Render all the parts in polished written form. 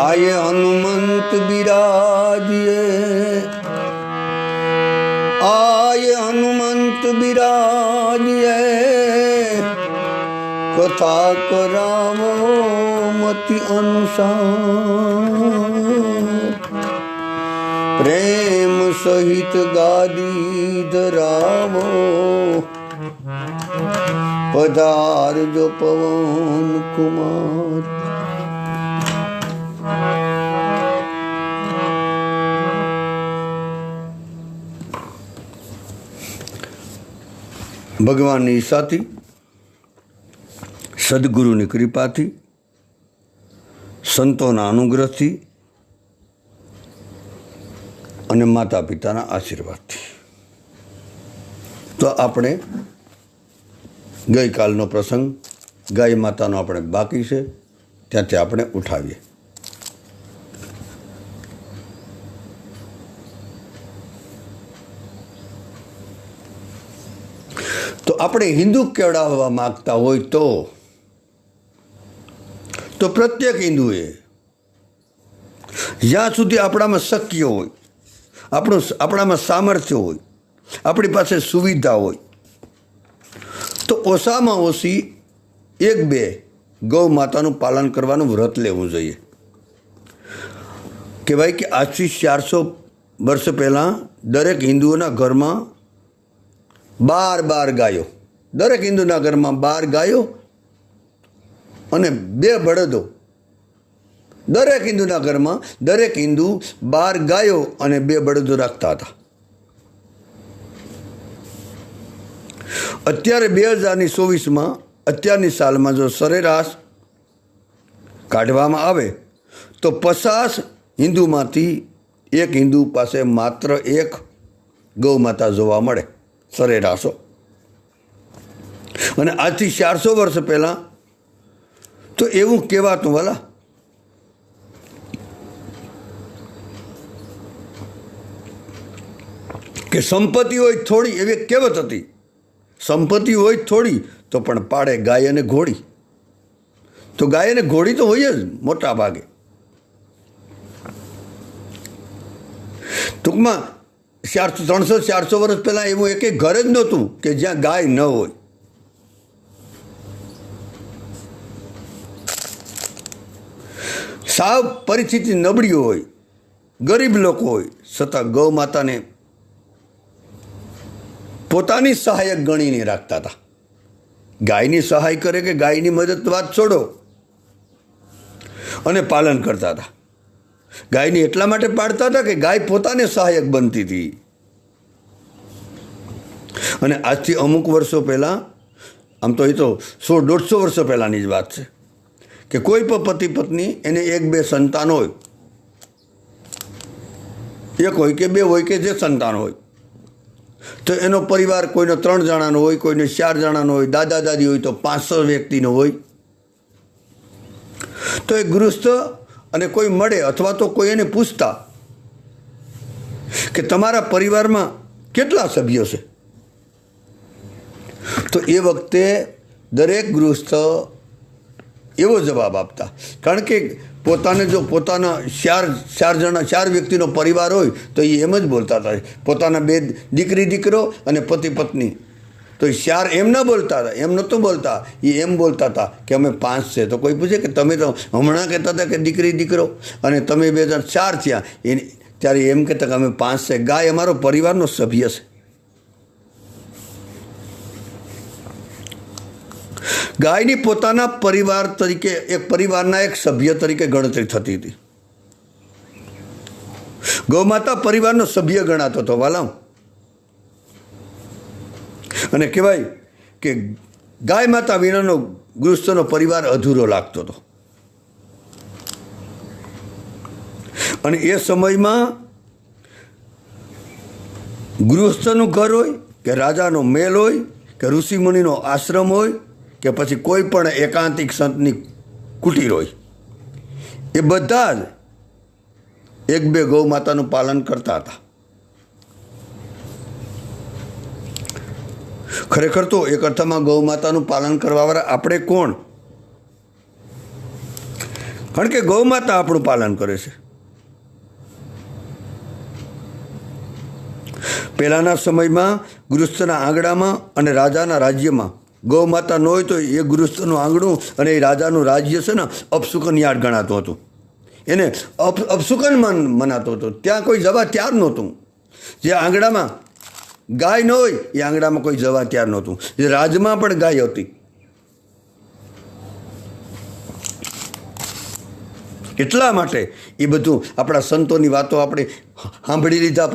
आये हनुमंत बिराजिए, आये हनुमंत बिराजिए, कथा करावो मति अनुसार, प्रेम सहित गादी धरावो, पधार जो पवन कुमार। ભગવાનની ઈચ્છાથી, સદગુરુની કૃપાથી, સંતોના અનુગ્રહથી અને માતા પિતાના આશીર્વાદથી તો આપણે ગઈકાલનો પ્રસંગ ગાય માતાનો આપણે બાકી છે ત્યાંથી આપણે ઉઠાવીએ. તો આપણે હિન્દુ કેળવવા માગતા હોય તો પ્રત્યેક હિન્દુએ જ્યાં સુધી આપણામાં શક્ય હોય, આપણામાં સામર્થ્ય હોય, આપણી પાસે સુવિધા હોય તો ઓછામાં ઓછી 1-2 ગૌ માતાનું પાલન કરવાનું વ્રત લેવું જોઈએ. કહેવાય કે આજથી 400 વર્ષ પહેલાં દરેક હિન્દુઓના ઘરમાં 12 ગાયો, દરેક હિન્દુના ઘરમાં 12 ગાયો અને 2 બળદો. દરેક હિન્દુના ઘરમાં દરેક હિન્દુ 12 ગાયો અને 2 બળદો રાખતા હતા. અત્યારે 2024માં અત્યારની સાલમાં જો સરેરાશ કાઢવામાં આવે તો 50 હિન્દુમાંથી 1 હિન્દુ પાસે માત્ર 1 ગૌ માતા જોવા મળે સરેરાશો. અને આજથી 400 વર્ષ પહેલાં તો એવું કહેવાતું વાલા કે સંપત્તિ હોય થોડી, એવી કહેવત હતી, સંપત્તિ હોય થોડી તો પણ પાડે ગાય અને ઘોડી. તો ગાય અને ઘોડી તો હોય જ મોટા ભાગે. ટૂંકમાં 300-400 વર્ષ પહેલાં એવું એક ઘર જ નહોતું કે જ્યાં ગાય ન હોય. સાવ પરિસ્થિતિ નબળી હોય, ગરીબ લોકો હોય, છતાં ગૌ માતાને પોતાની સહાયક ગણીને રાખતા હતા. ગાયની સહાય કરે કે ગાયની મદદ વાત છોડો, અને પાલન કરતા હતા. ગાયને એટલા માટે પાળતા હતા કે ગાય પોતાને સહાયક બનતી હતી. અને આજથી અમુક વર્ષો પહેલાં, આમ તો એ તો 100-150 વર્ષો પહેલાંની જ વાત છે, કે કોઈ પણ પતિ પત્ની એને 1-2 સંતાન હોય, 1 હોય કે 2 હોય કે જે સંતાન હોય, તો એનો પરિવાર કોઈનો 3 જણાનો હોય, કોઈને 4 જણાનો હોય, દાદા દાદી હોય તો 500 વ્યક્તિનો હોય. તો એ ગૃહસ્થ અને કોઈ મળે અથવા તો કોઈ એને પૂછતા કે તમારા પરિવારમાં કેટલા સભ્યો છે, તો એ વખતે દરેક ગૃહસ્થ એવો જવાબ આપતા. કારણ કે પોતાને જો પોતાના 4 વ્યક્તિનો પરિવાર હોય તો એ એમ જ બોલતા હતા, પોતાના 2 દીકરી દીકરો અને પતિ પત્ની, તો એ 4 એમ ન બોલતા હતા, એમ નહોતું બોલતા, એ એમ બોલતા હતા કે અમે 5 છે. તો કોઈ પૂછે કે તમે તો હમણાં કહેતા હતા કે દીકરી દીકરો અને તમે 2004 થયા, ત્યારે એમ કહેતા કે અમે 5 છે. ગાય અમારો પરિવારનો સભ્ય છે. ગાયની પોતાના પરિવાર તરીકે, એક પરિવારના એક સભ્ય તરીકે ગણતરી થતી હતી. ગૌમાતા પરિવારનો સભ્ય ગણાતો હતો વાલામ. અને કહેવાય કે ગાય માતા વિનાનો ગૃહસ્થનો પરિવાર અધૂરો લાગતો હતો. અને એ સમયમાં ગૃહસ્થનું ઘર હોય કે રાજાનો મહેલ હોય કે ઋષિમુનિનો આશ્રમ હોય કે પછી કોઈ પણ એકાંતિક સંતની કુટીર હોય, એ બધા જ 1-2 ગૌ માતાનું પાલન કરતા હતા. ખરેખર તો એક અર્થમાં ગૌ માતાનું પાલન કરવાવાળા આપણે કોણ? કારણ કે ગૌ માતા આપણું પાલન કરે છે. પહેલાંના સમયમાં ગૃહસ્થના આંગણામાં અને રાજાના રાજ્યમાં ગૌ માતા ન હોય તો એ ગૃહસ્થનું આંગણું અને એ રાજાનું રાજ્ય છે ને અપશુકન યાર્ડ ગણાતું હતું. એને અપશુકન મનાતો હતો. ત્યાં કોઈ જવા તૈયાર નહોતું. જે આંગણામાં ગાય ન હોય એ આંગણામાં કોઈ જવા તૈયાર નહોતું. જે રાજમાં પણ ગાય હતી. એટલા માટે એ બધું આપણા સંતોની વાતો આપણે સાંભળી લીધા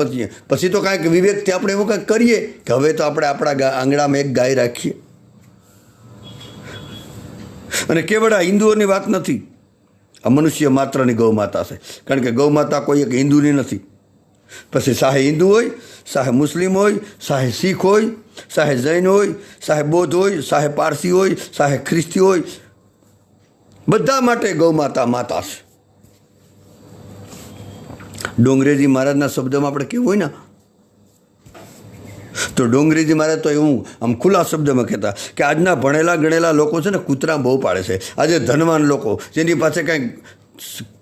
પછી તો કાંઈક વિવેકથી આપણે એવું કાંઈક કરીએ કે હવે તો આપણે આપણા આંગણામાં એક ગાય રાખીએ. અને કેવળ આ હિન્દુઓની વાત નથી, આ મનુષ્ય માત્રની ગૌ માતા છે. કારણ કે ગૌ માતા કોઈ એક હિન્દુની નથી. પછી ચાહે હિન્દુ હોય, ચાહે મુસ્લિમ હોય, ચાહે શીખ હોય, ચાહે જૈન હોય, ચાહે બૌદ્ધ હોય, ચાહે પારસી હોય, ચાહે ખ્રિસ્તી હોય, બધા માટે ગૌ માતા માતા છે. ડોંગરેજી મહારાજના શબ્દમાં આપણે કેવું હોય ને, તો ડોંગરેજી મહારાજ તો એવું આમ ખુલ્લા શબ્દમાં કહેતા કે આજના ભણેલા ગણેલા લોકો છે ને કૂતરા બહુ પાડે છે. આજે ધનવાન લોકો જેની પાસે કાંઈક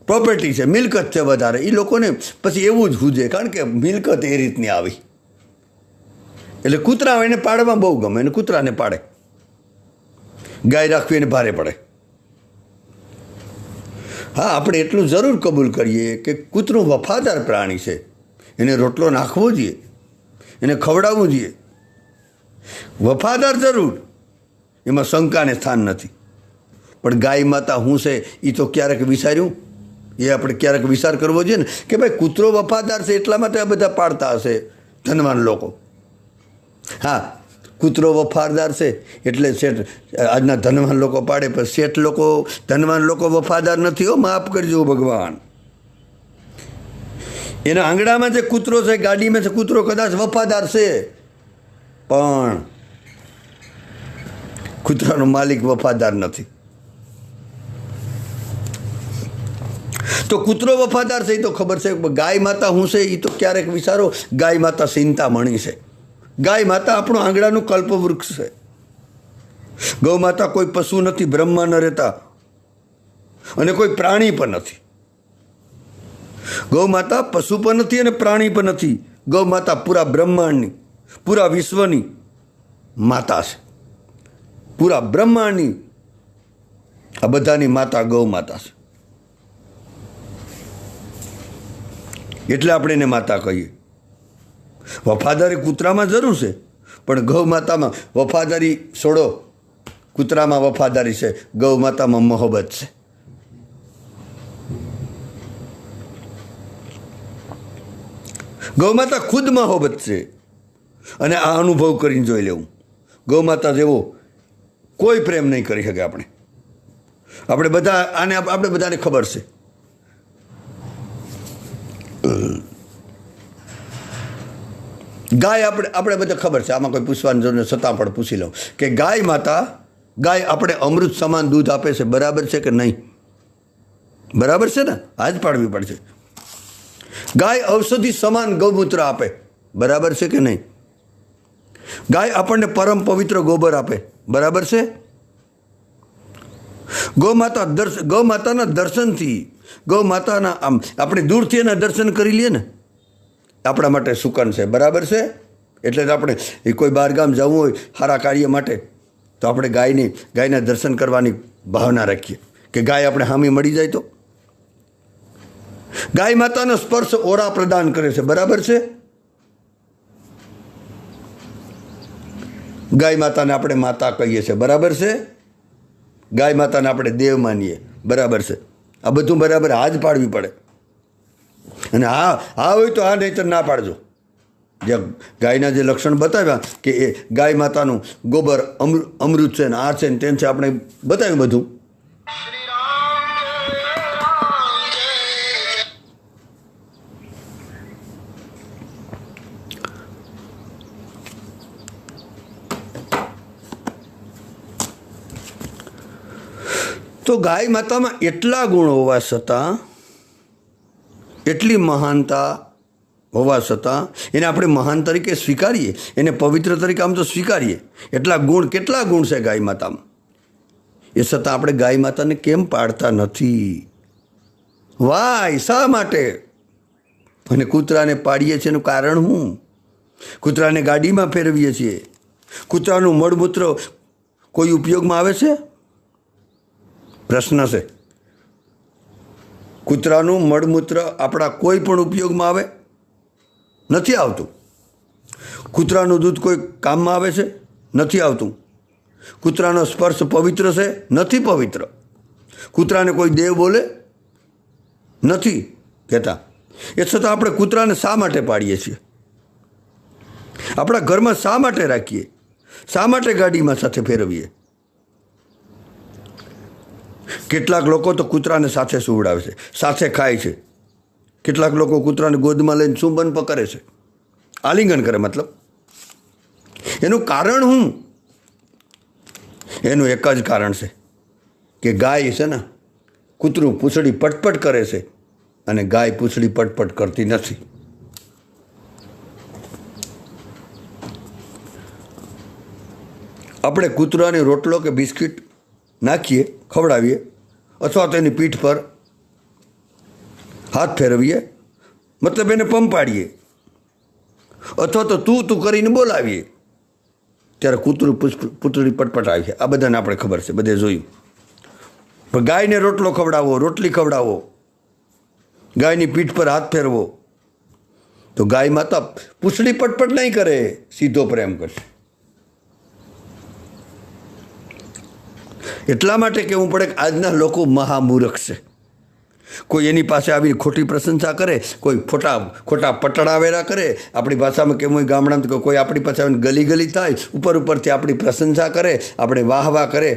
પ્રોપર્ટી છે, મિલકત છે વધારે, એ લોકોને પછી એવું જ હુજે. કારણ કે મિલકત એ રીતની આવી એટલે કૂતરા એને પાડવા બહુ ગમે, એને કૂતરાને પાડે. ગાય રાખવી એને ભારે પડે. હા, આપણે એટલું જરૂર કબૂલ કરીએ કે કૂતરું વફાદાર પ્રાણી છે. એને રોટલો નાખવો જોઈએ, એને ખવડાવવું જોઈએ. વફાદાર જરૂર, એમાં શંકાને સ્થાન નથી. પણ ગાય માતા હું છે એ તો ક્યારેક વિચાર્યું? એ આપણે ક્યારેક વિચાર કરવો જોઈએ ને કે ભાઈ કૂતરો વફાદાર છે એટલા માટે આ બધા પાડતા હશે ધનવાન લોકો. હા, કૂતરો વફાદાર છે એટલે શેઠ આજના ધનવાન લોકો પાડે, પણ શેઠ લોકો ધનવાન લોકો વફાદાર નથી. હો, માફ કરજો ભગવાન. એના આંગણામાં જે કૂતરો છે, ગાડીમાં છે કૂતરો, કદાચ વફાદાર છે, પણ કૂતરાનો માલિક વફાદાર નથી. તો કૂતરો વફાદાર છે એ તો ખબર છે. ગાય માતા હું છે એ તો ક્યારેક વિચારો. ગાય માતા ચિંતામણી છે. ગાય માતા આપણું આંગણાનું કલ્પવૃક્ષ છે. ગૌ માતા કોઈ પશુ નથી, બ્રહ્મા ન રહેતા, અને કોઈ પ્રાણી પણ નથી. ગૌ માતા પશુ પણ નથી અને પ્રાણી પણ નથી. ગૌ માતા પૂરા બ્રહ્માંડની, પૂરા વિશ્વની માતા છે. પૂરા બ્રહ્માંડની આ બધાની માતા ગૌ માતા છે. એટલે આપણે એને માતા કહીએ. વફાદારી કૂતરામાં જરૂર છે, પણ ગૌ માતામાં વફાદારી છોડો. કૂતરામાં વફાદારી છે, ગૌ માતામાં મોહબ્બત છે. ગૌ માતા ખુદ મોહબ્બત છે, અને આ અનુભવ કરીને જોઈ લેવું. ગૌ માતા જેવો કોઈ પ્રેમ નહીં કરી શકે. આપણે બધા આને આપણે બધાને ખબર છે. ગાય આપણે બધા ખબર છે, આમાં કોઈ પૂછવાની જરૂર નથી, છતાં પણ પૂછી લઉં કે ગાય માતા, ગાય આપણે અમૃત સમાન દૂધ આપે છે, બરાબર છે કે નહીં? બરાબર છે ને? આ જ પાડવી પડશે. ગાય ઔષધિ સમાન ગૌમૂત્ર આપે, બરાબર છે કે નહીં? ગાય આપણને પરમ પવિત્ર ગોબર આપે, બરાબર છે? ગૌ માતાના દર્શનથી, ગૌ માતાના આમ આપણે દૂરથી એના દર્શન કરી લઈએ ને, આપણા માટે સુકન છે, બરાબર છે? એટલે જ આપણે કોઈ બહારગામ જવું હોય સારા કાર્ય માટે તો આપણે ગાયના દર્શન કરવાની ભાવના રાખીએ કે ગાય આપણે હામી મળી જાય તો. ગાય માતાનો સ્પર્શ ઓરા પ્રદાન કરે છે, બરાબર છે? ગાય માતાને આપણે માતા કહીએ છીએ, બરાબર છે? ગાય માતાને આપણે દેવ માનીએ, બરાબર છે? આ બધું બરાબર હાજ પાડવી પડે. અને હા હોય તો હા, નહીંતર ના પાડજો. જે ગાયના જે લક્ષણ બતાવ્યા કે એ ગાય માતાનું ગોબર અમૃત છે ને આ છે ને તેમ છે, આપણે બતાવ્યું બધું. તો ગાય માતામાં એટલા ગુણ હોવા છતાં, એટલી મહાનતા હોવા છતાં એને આપણે મહાન તરીકે સ્વીકારીએ, એને પવિત્ર તરીકે આમ તો સ્વીકારીએ. કેટલા ગુણ છે ગાય માતામાં, એ છતાં આપણે ગાય માતાને કેમ પાડતા નથી? વાય શા માટે? અને કૂતરાને પાડીએ છીએ એનું કારણ શું? કૂતરાને ગાડીમાં ફેરવીએ છીએ. કૂતરાનું મળમૂત્ર કોઈ ઉપયોગમાં આવે છે? પ્રશ્ન છે. કૂતરાનું મળમૂત્ર આપણા કોઈ પણ ઉપયોગમાં આવે નથી આવતું. કૂતરાનું દૂધ કોઈ કામમાં આવે છે? નથી આવતું. કૂતરાનો સ્પર્શ પવિત્ર છે? નથી પવિત્ર. કૂતરાને કોઈ દેવ બોલે? નથી કહેતા. એ છતાં આપણે કૂતરાને શા માટે પાડીએ છીએ? આપણા ઘરમાં શા માટે રાખીએ? શા માટે ગાડીમાં સાથે ફેરવીએ? કેટલાક લોકો તો કૂતરાને સાથે સુવડાવે છે, સાથે ખાય છે. કેટલાક લોકો કૂતરાને ગોદમાં લઈને ચુંબન પણ કરે છે, આલિંગન કરે મતલબ. એનું કારણ શું? એનું એક જ કારણ છે કે ગાય છે ને, કૂતરું પૂંછડી પટપટ કરે છે અને ગાય પૂંછડી પટપટ કરતી નથી. આપણે કૂતરાને રોટલો કે બિસ્કિટ નાખીએ, ખવડાવીએ, અથવા તેની પીઠ પર હાથ ફેરવીએ, મતલબ એને પંપાડીએ, અથવા તો તું કરીને બોલાવીએ, ત્યારે કૂતરું પૂંછડી પટપટાવે છે. આ બધાને આપણે ખબર છે, બધે જોયું. પણ ગાયને રોટલો ખવડાવો, રોટલી ખવડાવો, ગાયની પીઠ પર હાથ ફેરવો, તો ગાય માતા પૂંછડી પટપટ નહીં કરે, સીધો પ્રેમ કરશે. એટલા માટે કહેવું પડે કે આજના લોકો મહામૂર્ખ છે. કોઈ એની પાસે આવી ખોટી પ્રશંસા કરે, કોઈ ખોટા પટડાવેરા કરે. આપણી ભાષામાં કેવું હોય ગામડામાં, કોઈ આપણી પાસે આવીને ગલી થાય, ઉપરથી આપણી પ્રશંસા કરે, આપણે વાહ કરે,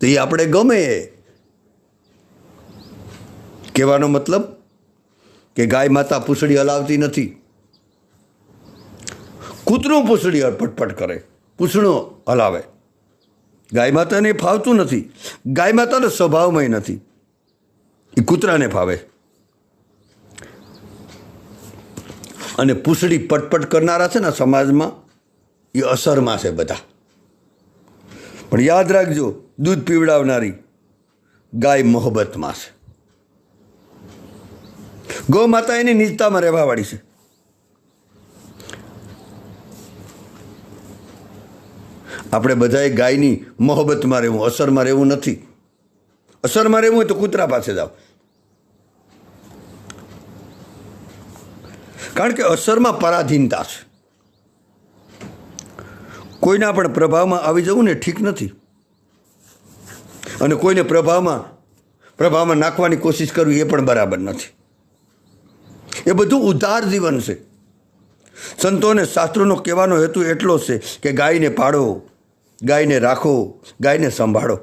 તો એ આપણે ગમે. કહેવાનો મતલબ કે ગાય માતા પૂંછડી હલાવતી નથી. કૂતરું પૂંછડી પટપટ કરે, પૂંછડું હલાવે. ગાય માતાને ફાવતું નથી. ગાય માતાનો સ્વભાવમાં નથી, એ કૂતરાને ફાવે. અને પૂંછડી પટપટ કરનારા છે ને સમાજમાં, એ અસરમાં છે બધા. પણ યાદ રાખજો, દૂધ પીવડાવનારી ગાય મોહબ્બતમાં છે. ગૌ માતા એની નીચતામાં રહેવાવાળી છે. આપણે બધાએ ગાયની મોહબ્બતમાં રહેવું, અસરમાં રહેવું નથી. અસરમાં રહેવું હોય તો કૂતરા પાસે જાઓ. કારણ કે અસરમાં પરાધીનતા છે. કોઈના પણ પ્રભાવમાં આવી જવું ને ઠીક નથી. અને કોઈને પ્રભાવમાં નાખવાની કોશિશ કરવી એ પણ બરાબર નથી. એ બધું ઉદાર જીવન છે. સંતોને શાસ્ત્રોનો કહેવાનો હેતુ એટલો છે કે ગાયને પાળો, ગાયને રાખો, ગાયને સંભાળો.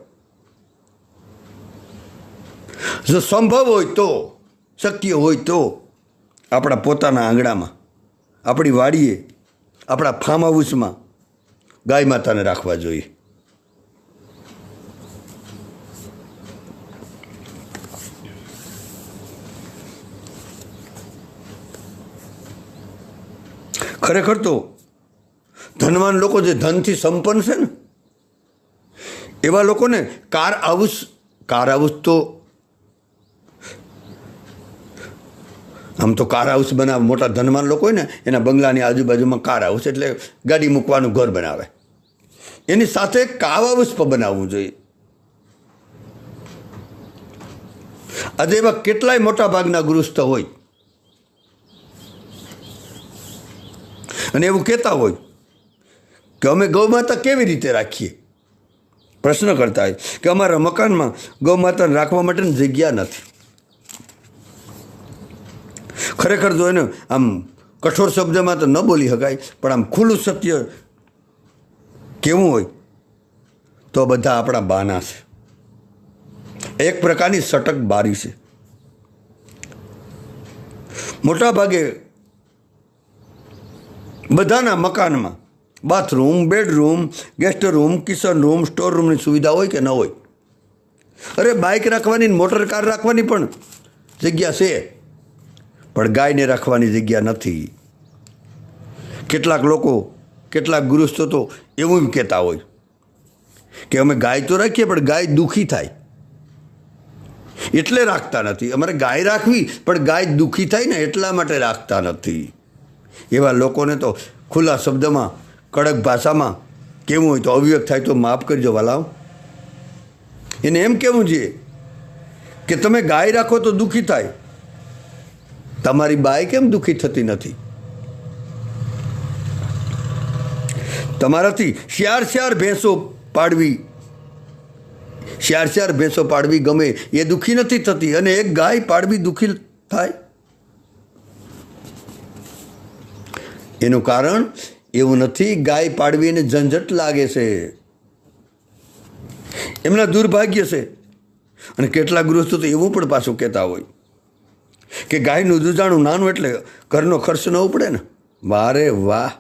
જો સંભવ હોય તો, શક્ય હોય તો આપણા પોતાના આંગણામાં, આપણી વાડીએ, આપણા ફાર્મ હાઉસમાં ગાય માતાને રાખવા જોઈએ. ખરેખર તો ધનવાન લોકો જે ધનથી સંપન્ન છે ને, એવા લોકોને કાર હાઉસ તો આમ તો કાર હાઉસ બનાવે. મોટા ધનવાન લોકો હોય ને, એના બંગલાની આજુબાજુમાં કાર હાઉસ એટલે ગાડી મૂકવાનું ઘર બનાવે. એની સાથે કાવ હાઉસ પણ બનાવવું જોઈએ. આજે એવા કેટલાય મોટા ભાગના ગૃહસ્થ હોય અને એવું કહેતા હોય કે અમે ગૌ માતા કેવી રીતે રાખીએ. પ્રશ્ન કરતા હોય કે અમારા મકાનમાં ગૌ માતાને રાખવા માટેની જગ્યા નથી. ખરેખર જો એને આમ કઠોર શબ્દમાં તો ન બોલી શકાય, પણ આમ ખુલ્લું સત્ય કેવું હોય તો બધા આપણા બાના છે. એક પ્રકારની સટક બારી છે. મોટા ભાગે બધાના મકાનમાં bathroom, bedroom, guest room, kitchen room, store રૂમની સુવિધા હોય કે ન હોય? અરે બાઇક રાખવાની, મોટર કાર રાખવાની પણ જગ્યા છે, પણ ગાયને રાખવાની જગ્યા નથી. કેટલાક લોકો, કેટલાક ગૃહસ્થો તો એવું કહેતા હોય કે અમે ગાય તો રાખીએ પણ ગાય દુઃખી થાય એટલે રાખતા નથી. અમારે ગાય રાખવી, પણ ગાય દુઃખી થાય ને એટલા માટે રાખતા નથી. એવા લોકોને તો ખુલ્લા શબ્દમાં કડક ભાષામાં કેવું હોય તો અવિવેક થાય તો માફ કરજો વાલાઓ. એને એમ કહેવું જોઈએ કે તમે ગાય રાખો તો દુઃખી થાય, તમારી બાઈ કેમ દુઃખી થતી નથી? તમારાથી શ્યાર ભેંસો પાડવી, શ્યાર ભેંસો પાડવી ગમે એ દુઃખી નથી થતી, અને એક ગાય પાડવી દુઃખી થાય. એનું કારણ એવું નથી ગાય પાડવી એને ઝંઝટ લાગે છે, એમના દુર્ભાગ્ય છે. અને કેટલાક ગૃહસ્થો તો એવું પણ પાછું કહેતા હોય કે ગાયનું દૂધાણું નાનું એટલે ઘરનો ખર્ચ ન ઉપડે ને. વારે વાહ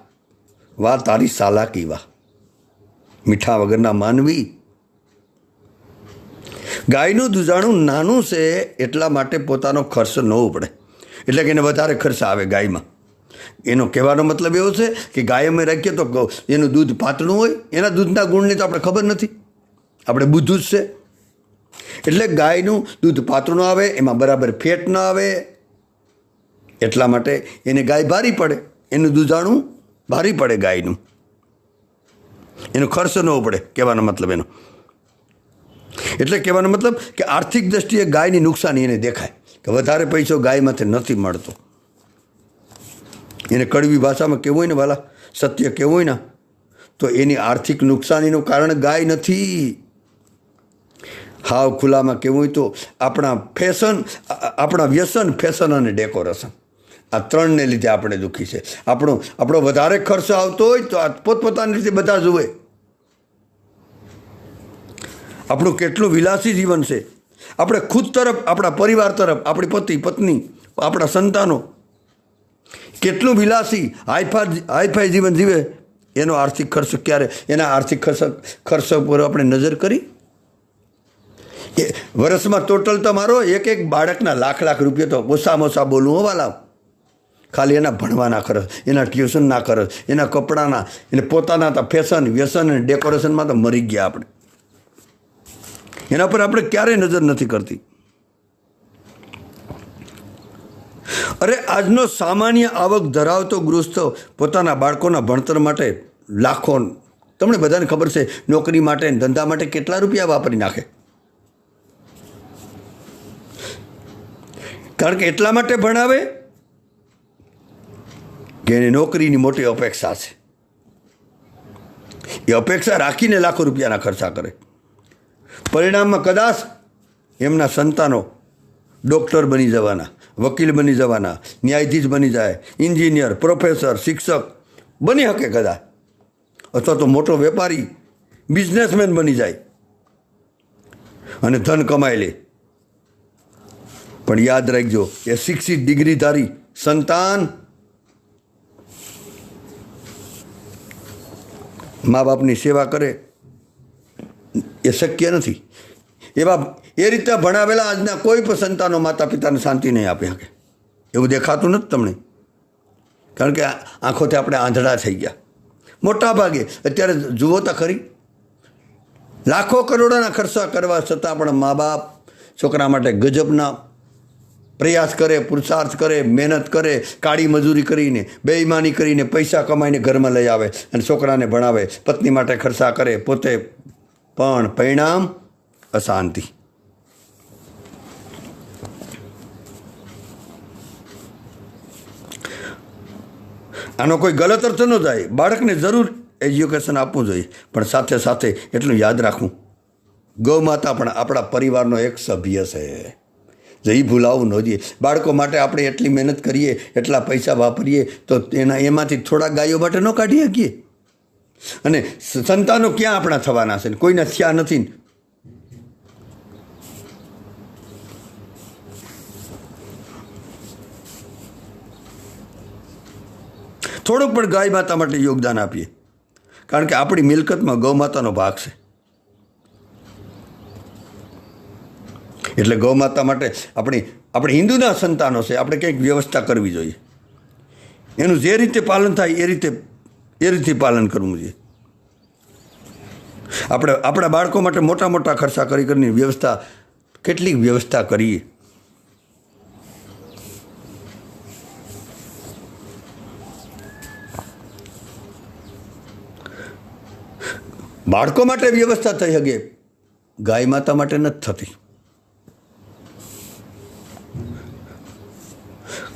વાહ તારી સાલાકી વાહ, મીઠા વગરના માનવી. ગાયનું દૂધાણું નાનું છે એટલા માટે પોતાનો ખર્ચ ન ઉપડે, એટલે કે એને વધારે ખર્ચ આવે ગાયમાં. એનો કહેવાનો મતલબ એવો છે કે ગાય અમે રાખીએ તો એનું દૂધ પાતળું હોય, એના દૂધના ગુણની તો આપણે ખબર નથી, આપણે બુદ્ધું જ છે. એટલે ગાયનું દૂધ પાતળું આવે, એમાં બરાબર ફેટ ન આવે, એટલા માટે એને ગાય ભારી પડે, એનું દૂધાણું ભારી પડે ગાયનું, એનો ખર્ચ ન ઉપડે, કહેવાનો મતલબ એનો. એટલે કહેવાનો મતલબ કે આર્થિક દ્રષ્ટિએ ગાયની નુકસાની એને દેખાય કે વધારે પૈસો ગાયમાંથી નથી મળતો. એને કડવી ભાષામાં કહેવું હોય ને વાલા, સત્ય કહેવું હોય ને, તો એની આર્થિક નુકસાનીનું કારણ ગાય નથી. હાવ ખુલ્લામાં કહેવું હોય તો આપણા વ્યસન, ફેશન અને ડેકોરેશન, આ ત્રણને લીધે આપણે દુઃખી છે. આપણો વધારે ખર્ચ આવતો હોય તો આ પોતપોતાની રીતે બધા જુએ. આપણું કેટલું વિલાસી જીવન છે, આપણે ખુદ તરફ, આપણા પરિવાર તરફ, આપણી પતિ પત્ની, આપણા સંતાનો કેટલું વિલાસી હાઈફાઈ જીવન જીવે, એનો આર્થિક ખર્ચ ક્યારે, એના આર્થિક ખર્ચ પર આપણે નજર કરી? વર્ષમાં ટોટલ તમારો એક બાળકના લાખ રૂપિયા તો ઓછામાં ઓછા બોલું હોવાલા, ખાલી એના ભણવાના ખર્ચ, એના ટ્યુશનના ખર્ચ, એના કપડાના, એને પોતાના ફેશન, વ્યસન અને ડેકોરેશનમાં તો મરી ગયા આપણે. એના પર આપણે ક્યારેય નજર નથી કરતી. અરે આજનો સામાન્ય આવક ધરાવતો ગૃહસ્થ પોતાના બાળકોના ભણતર માટે લાખો, તમને બધાને ખબર છે, નોકરી માટે, ધંધા માટે કેટલા રૂપિયા વાપરી નાખે. કારણ કે એટલા માટે ભણાવે કે એને નોકરીની મોટી અપેક્ષા છે. એ અપેક્ષા રાખીને લાખો રૂપિયાના ખર્ચા કરે. પરિણામમાં કદાચ એમના સંતાનો ડૉક્ટર બની જવાના, વકીલ બની જવાના, ન્યાયાધીશ બની જાય, એન્જિનિયર, પ્રોફેસર, શિક્ષક બની શકે કદાચ, અથવા તો મોટો વેપારી, બિઝનેસમેન બની જાય અને ધન કમાઈ લે. પણ યાદ રાખજો, એ શિક્ષિત ડિગ્રીધારી સંતાન મા બાપની સેવા કરે એ શક્ય નથી. એ રીતે ભણાવેલા આજના કોઈ પણ સંતાનો માતા પિતાને શાંતિ નહીં આપી શકે. એવું દેખાતું નથી તમને? કારણ કે આંખોથી આપણે આંધળા થઈ ગયા મોટા ભાગે. અત્યારે જુઓ તો ખરી, લાખો કરોડોના ખર્ચા કરવા છતાં પણ મા બાપ છોકરા માટે ગજબના પ્રયાસ કરે, પુરુષાર્થ કરે, મહેનત કરે, કાળી મજૂરી કરીને, બેઈમાની કરીને પૈસા કમાઈને ઘરમાં લઈ આવે અને છોકરાને ભણાવે, પત્ની માટે ખર્ચા કરે, પોતે પણ પરિણામ અશાંતિ. આનો કોઈ ગલત અર્થ ન થાય. બાળકને જરૂર એજ્યુકેશન આપવું જોઈએ, પણ સાથે સાથે એટલું યાદ રાખવું, ગૌ માતા પણ આપણા પરિવારનો એક સભ્ય છે. જો એ ભૂલાવવું ન જોઈએ. બાળકો માટે આપણે એટલી મહેનત કરીએ, એટલા પૈસા વાપરીએ, તો એમાંથી થોડા ગાયો માટે ન કાઢી શકીએ? અને સંતાનો ક્યાં આપણા થવાના છે? કોઈના થયા નથી. થોડુંક પણ ગાય માતા માટે યોગદાન આપીએ, કારણ કે આપણી મિલકતમાં ગૌ માતાનો ભાગ છે. એટલે ગૌ માતા માટે આપણે હિન્દુના સંતાનો છે, આપણે કંઈક વ્યવસ્થા કરવી જોઈએ. એનું જે રીતે પાલન થાય એ રીતે પાલન કરવું જોઈએ. આપણે આપણા બાળકો માટે મોટા મોટા ખર્ચા કરીને વ્યવસ્થા કેટલીક વ્યવસ્થા કરીએ. બાળકો માટે વ્યવસ્થા થઈ શકે, ગાય માતા માટે નથી થતી.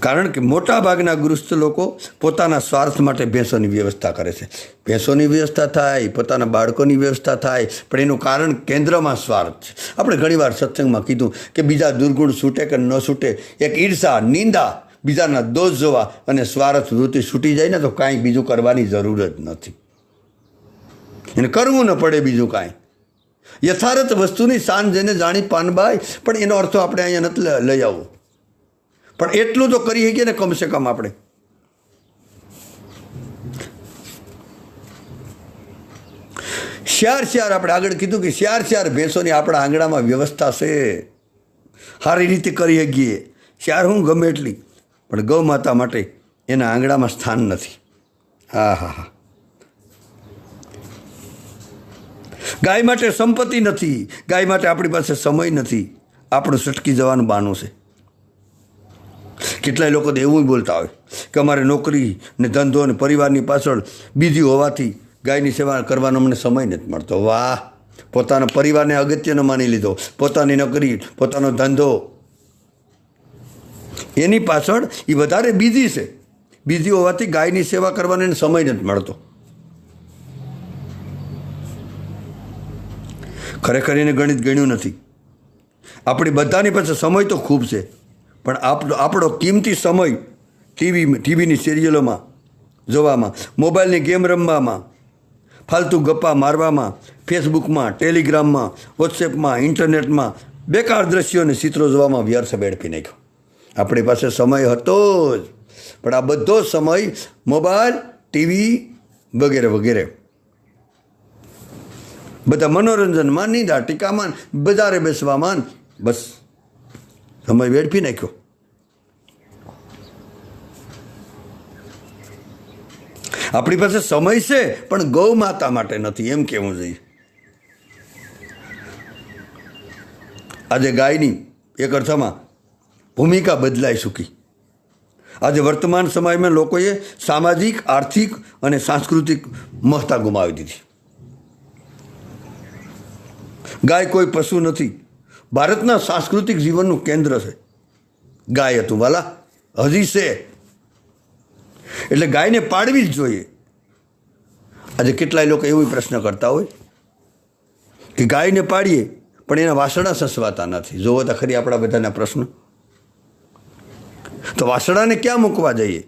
કારણ કે મોટા ભાગના ગૃહસ્થ લોકો પોતાના સ્વાર્થ માટે ભેંસોની વ્યવસ્થા કરે છે. ભેંસોની વ્યવસ્થા થાય, પોતાના બાળકોની વ્યવસ્થા થાય, પણ એનું કારણ કેન્દ્રમાં સ્વાર્થ છે. આપણે ઘણીવાર સત્સંગમાં કીધું કે બીજા દુર્ગુણ છૂટે કે ન છૂટે, એક ઈર્ષા, નિંદા, બીજાના દોષ જોવા અને સ્વાર્થ વૃત્તિ છૂટી જાય ને તો કાંઈ બીજું કરવાની જરૂર જ નથી. એને કરવું ન પડે બીજું કાંઈ. યથાર્થ વસ્તુની શાન જેને જાણી પાનબાઈ, પણ એનો અર્થ આપણે અહીંયા નથી લઈ આવવો. પણ એટલું તો કરી શકીએ ને કમસે કમ આપણે. શ્યાર આપણે આગળ કીધું કે શ્યાર ભેંસોની આપણા આંગણામાં વ્યવસ્થા છે, સારી રીતે કરી શકીએ. શ્યાર હું ગમે એટલી, પણ ગૌ માતા માટે એના આંગણામાં સ્થાન નથી. હા. ગાય માટે સંપત્તિ નથી, ગાય માટે આપણી પાસે સમય નથી, આપણું સટકી જવાનું બહાનું છે. કેટલાય લોકો તો એવું બોલતા હોય કે અમારે નોકરી ને ધંધો અને પરિવારની પાછળ બીજી હોવાથી ગાયની સેવા કરવાનો અમને સમય નથી મળતો. વાહ! પોતાના પરિવારને અગત્યનો માની લીધો, પોતાની નોકરી, પોતાનો ધંધો, એની પાછળ એ વધારે બીજી છે. બીજી હોવાથી ગાયની સેવા કરવાનો એને સમય નથી મળતો. ખરેખર એને ગણિત ગણ્યું નથી. આપણી બધાની પાસે સમય તો ખૂબ છે, પણ આપણો કિંમતી સમય ટીવીની સિરિયલોમાં જોવામાં, મોબાઈલની ગેમ રમવામાં, ફાલતુ ગપ્પા મારવામાં, ફેસબુકમાં, ટેલિગ્રામમાં, વોટ્સએપમાં, ઇન્ટરનેટમાં બેકાર દ્રશ્યો અને ચિત્રો જોવામાં વ્યર્થ વેડફી નાખ્યો. આપણી પાસે સમય હતો જ, પણ આ બધો સમય મોબાઈલ, ટીવી વગેરે વગેરે બધા મનોરંજનમાં, નિંદા ટીકામાં, બજારે બેસવામાં, બસ સમય વેડફી નાખ્યો. આપણી પાસે સમય છે પણ ગૌ માતા માટે નથી, એમ કહેવું જોઈએ. આજે ગાયની એક અર્થમાં ભૂમિકા બદલાઈ ચૂકી. આજે વર્તમાન સમયમાં લોકોએ સામાજિક, આર્થિક અને સાંસ્કૃતિક મહત્તા ગુમાવી દીધી. ગાય કોઈ પશુ નથી, ભારતના સાંસ્કૃતિક જીવનનું કેન્દ્ર છે. ગાય હતું વાલા, હજી છે, એટલે ગાયને પાળવી જ જોઈએ. આજે કેટલાય લોકો એવો પ્રશ્ન કરતા હોય કે ગાયને પાડીએ પણ એના વાસણા સસવાતા નથી. જોવો તો ખરી આપણા બધાના પ્રશ્ન. તો વાસણાને ક્યાં મૂકવા જઈએ?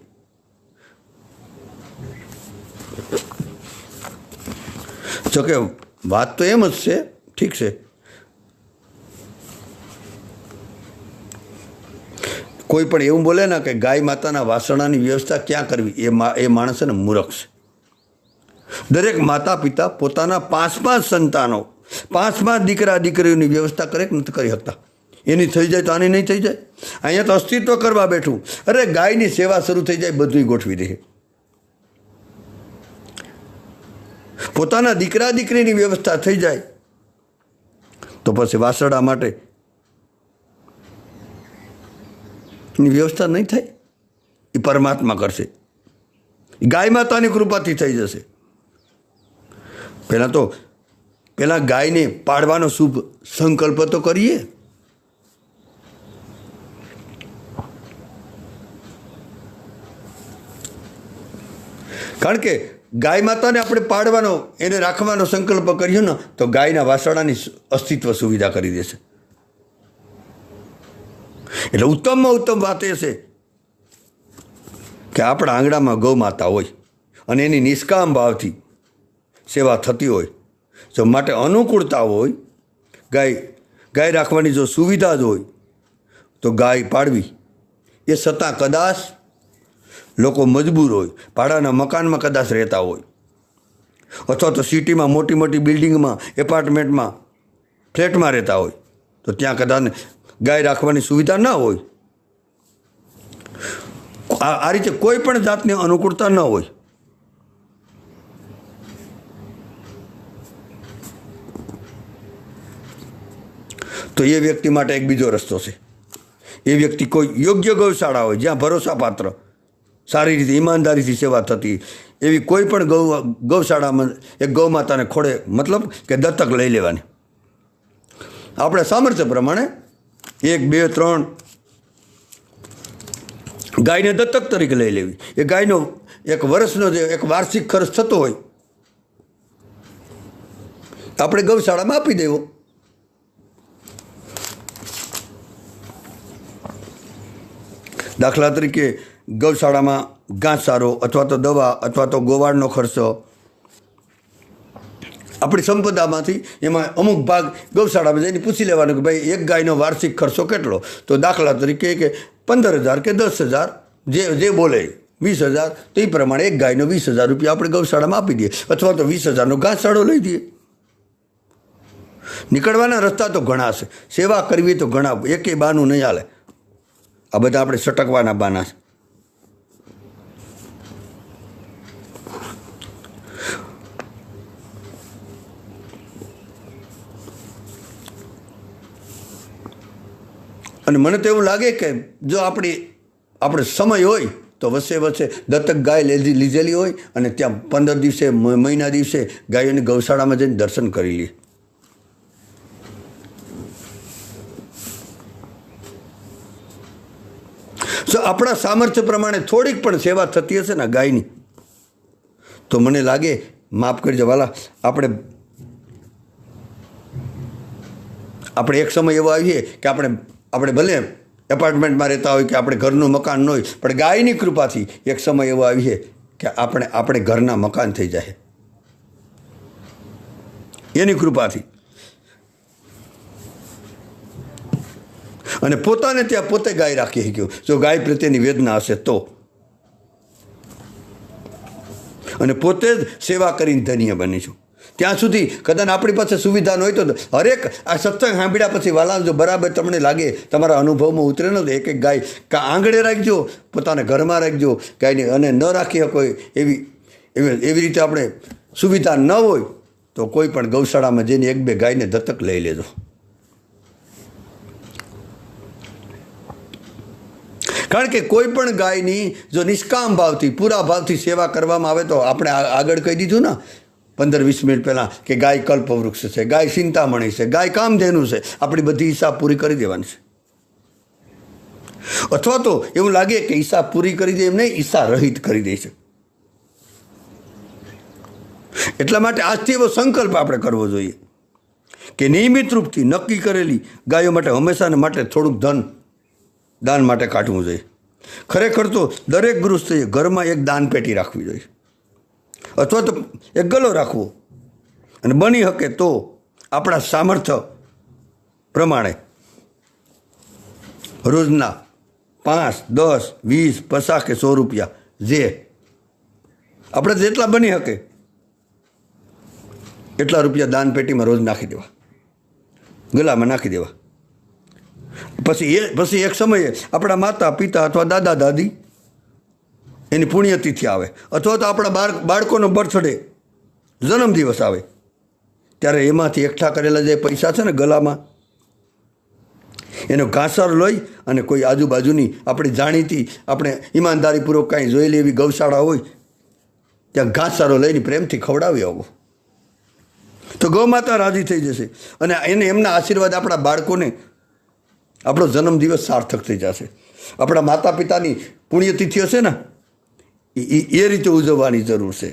જોકે વાત તો એમ જ છે, ઠીક છે. કોઈ પણ એવું બોલે ને કે ગાય માતાના વાસણાની વ્યવસ્થા ક્યાં કરવી, એ માણસ છે ને મૂર્ખ છે. દરેક માતા પિતા પોતાના 5 સંતાનો, 5 દીકરા દીકરીઓની વ્યવસ્થા કરે કે નથી કરી શકતા? એની થઈ જાય તો આની નહીં થઈ જાય? અહીંયા તો અસ્તિત્વ કરવા બેઠું, અરે ગાયની સેવા શરૂ થઈ જાય, બધું ગોઠવી દે. પોતાના દીકરા દીકરીની વ્યવસ્થા થઈ જાય તો પછી વાસણા માટે ની વ્યવસ્થા નહીં થાય. એ પરમાત્મા કરશે, ગાય માતાની કૃપાથી થઈ જશે. પહેલાં ગાયને પાળવાનો શુભ સંકલ્પ તો કરીએ. કારણ કે ગાય માતાને આપણે પાળવાનો, એને રાખવાનો સંકલ્પ કર્યો ને તો ગાયના વાસણાની અસ્તિત્વ સુવિધા કરી દેશે. એટલે ઉત્તમમાં ઉત્તમ વાત એ છે કે આપણા આંગણામાં ગૌ માતા હોય અને એની નિષ્કામ ભાવથી સેવા થતી હોય, જો માટે અનુકૂળતા હોય, ગાય રાખવાની જો સુવિધા જ હોય તો ગાય પાડવી. એ છતાં કદાચ લોકો મજબૂર હોય, ભાડાના મકાનમાં કદાચ રહેતા હોય, અથવા તો સિટીમાં મોટી મોટી બિલ્ડિંગમાં, એપાર્ટમેન્ટમાં, ફ્લેટમાં રહેતા હોય, તો ત્યાં કદાચ ગાય રાખવાની સુવિધા ન હોય. આ રીતે કોઈ પણ જાતની અનુકૂળતા ન હોય. તો એ વ્યક્તિ માટે એક બીજો રસ્તો છે. એ વ્યક્તિ કોઈ યોગ્ય ગૌશાળા હોય જ્યાં ભરોસાપાત્ર સારી રીતે ઈમાનદારીથી સેવા થતી એવી કોઈ પણ ગૌશાળામાં એક ગૌમાતાને ખોળે મતલબ કે દત્તક લઈ લેવાની. આપણે સામર્થ્ય પ્રમાણે 1, 2, 3 ગાયને દત્તક તરીકે લઈ લેવી. એ ગાયનો એક વર્ષનો જે એક વાર્ષિક ખર્ચ થતો હોય આપણે ગૌશાળામાં આપી દેવો. દાખલા તરીકે ગૌશાળામાં ઘાસચારો અથવા તો દવા અથવા તો ગોવાળનો ખર્ચો આપણી સંપદામાંથી એમાં અમુક ભાગ ગૌશાળામાં જઈને પૂછી લેવાનું કે ભાઈ એક ગાયનો વાર્ષિક ખર્ચો કેટલો. તો દાખલા તરીકે કે 15,000 કે 10,000 જે બોલે 20,000 તો એ પ્રમાણે એક ગાયનો 20,000 રૂપિયા આપણે ગૌશાળામાં આપી દઈએ અથવા તો 20,000નો ઘાસચારો લઈ દઈએ. નીકળવાના રસ્તા તો ઘણા છે. સેવા કરવી તો ઘણા, એકેય બાનું નહીં હાલે. આ બધા આપણે સટકવાના બાના છે. અને મને તો એવું લાગે કે જો આપણે સમય હોય તો વચ્ચે દત્તક ગાય લીધેલી હોય અને ત્યાં 15 દિવસે મહિના દિવસે ગાયોની ગૌશાળામાં જઈને દર્શન કરી લઈએ. જો આપણા સામર્થ્ય પ્રમાણે થોડીક પણ સેવા થતી હશે ને ગાયની તો મને લાગે, માફ કરજો વાલા, આપણે એક સમય એવો આવીએ કે આપણે ભલે એપાર્ટમેન્ટમાં રહેતા હોય કે આપણે ઘરનું મકાન ન હોય પણ ગાયની કૃપાથી એક સમય એવો આવીએ કે આપણે ઘરના મકાન થઈ જાય એની કૃપાથી. અને પોતાને ત્યાં પોતે ગાય રાખી શક્યો જો ગાય પ્રત્યેની વેદના હશે તો. અને પોતે જ સેવા કરીને ધન્ય બનીશું. ત્યાં સુધી કદાચ આપણી પાસે સુવિધા ન હોય તો હરેક આ સત્સંગ સાંભળ્યા પછી વાલા જો બરાબર તમને લાગે તમારા અનુભવમાં ઉતરે ન તો એક ગાય આંગળે રાખજો, પોતાના ઘરમાં રાખજો ગાયને. અને ન રાખી શકો એવી રીતે આપણે સુવિધા ન હોય તો કોઈ પણ ગૌશાળામાં જઈને 1-2 ગાયને દત્તક લઈ લેજો. કારણ કે કોઈ પણ ગાયની જો નિષ્કામ ભાવથી પૂરા ભાવથી સેવા કરવામાં આવે તો આપણે આગળ કહી દીધું ને 15-20 મિનિટ પહેલાં કે ગાય કલ્પવૃક્ષ છે, ગાય ચિંતામણી છે, ગાય કામધેનુ છે. આપણી બધી હિસાબ પૂરી કરી દેવાની છે. અથવા તો એવું લાગે કે હિસાબ પૂરી કરી દે એમ નહીં, ઈચ્છા રહિત કરી દે છે. એટલા માટે આજથી એવો સંકલ્પ આપણે કરવો જોઈએ કે નિયમિત રૂપથી નક્કી કરેલી ગાયો માટે હંમેશાને માટે થોડુંક ધન દાન માટે કાઢવું જોઈએ. ખરેખર તો દરેક ગૃહસ્થએ ઘરમાં એક દાન પેટી રાખવી જોઈએ અથવા તો એક ગલો રાખવો. અને બની શકે તો આપણા સામર્થ્ય પ્રમાણે રોજના 5, 10, 20, 50 કે 100 રૂપિયા જે આપણે જેટલા બની શકે એટલા રૂપિયા દાન પેટીમાં રોજ નાખી દેવા, ગલામાં નાખી દેવા. પછી એક સમયે આપણા માતા પિતા અથવા દાદા દાદી એની પુણ્યતિથિ આવે અથવા તો આપણા બાળકોનો બર્થડે જન્મદિવસ આવે ત્યારે એમાંથી એકઠા કરેલા જે પૈસા છે ને ગલામાં એનો ઘાસર લઈ અને કોઈ આજુબાજુની આપણી જાણીતી આપણે ઈમાનદારીપૂર્વક કાંઈ જોયેલી એવી ગૌશાળા હોય ત્યાં ઘાસચારો લઈને પ્રેમથી ખવડાવી આવો તો ગૌમાતા રાજી થઈ જશે. અને એમના આશીર્વાદ આપણા બાળકોને આપણો જન્મદિવસ સાર્થક થઈ જશે. આપણા માતા પિતાની પુણ્યતિથિ હશે ને એ રીતે ઉજવવાની જરૂર છે.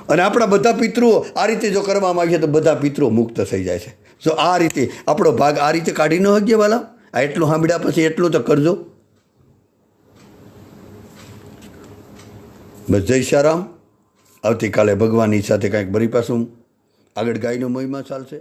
અને આપણા બધા પિતૃઓ આ રીતે જો કરવામાં આવીએ તો બધા પિતૃઓ મુક્ત થઈ જાય છે. જો આ રીતે આપણો ભાગ આ રીતે કાઢી ન શકીએ વાલા, આ એટલું સાંભળ્યા પછી એટલું તો કરજો. બસ જય શ્યારામ. આવતીકાલે ભગવાનની સાથે કાંઈક ભરી પાછું આગળ ગાયનો મહિમા ચાલશે.